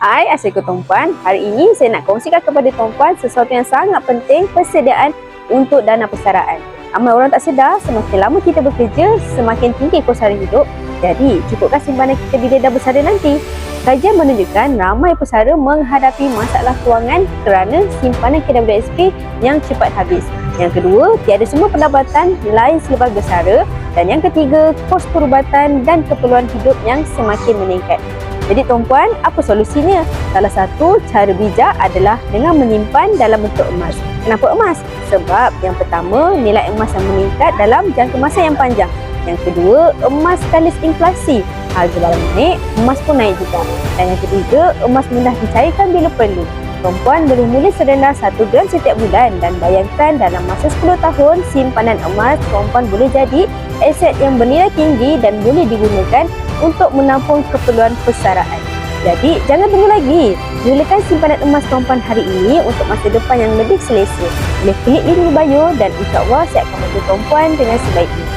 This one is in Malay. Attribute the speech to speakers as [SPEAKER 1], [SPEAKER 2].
[SPEAKER 1] Hai, Assalamualaikum Tuan-Puan. Hari ini saya nak kongsikan kepada Tuan-Puan sesuatu yang sangat penting, persediaan untuk dana persaraan. Ramai orang tak sedar, semakin lama kita bekerja, semakin tinggi kos sara hidup. Jadi, cukupkan simpanan kita bila dah bersara nanti. Kajian menunjukkan ramai pesara menghadapi masalah kewangan kerana simpanan KWSP yang cepat habis. Yang kedua, tiada semua pendapatan lain selepas bersara. Dan yang ketiga, kos perubatan dan keperluan hidup yang semakin meningkat. Jadi Tuan-Puan, apa solusinya? Salah satu cara bijak adalah dengan menyimpan dalam bentuk emas. Kenapa emas? Sebab yang pertama, nilai emas yang meningkat dalam jangka masa yang panjang. Yang kedua, emas sekaligus inflasi. Harga barang naik, emas pun naik juga. Dan yang ketiga, emas mudah dicairkan bila perlu. Tuan-Puan boleh mula serendah 1 gram setiap bulan dan bayangkan dalam masa 10 tahun, simpanan emas Tuan-Puan boleh jadi aset yang bernilai tinggi dan boleh digunakan untuk menampung keperluan persaraan. Jadi, jangan tunggu lagi. Mulakan simpanan emas Tuan-Puan hari ini untuk masa depan yang lebih selesa. Boleh klik link di bio dan insya-Allah saya akan bantu Tuan-Puan dengan sebaiknya.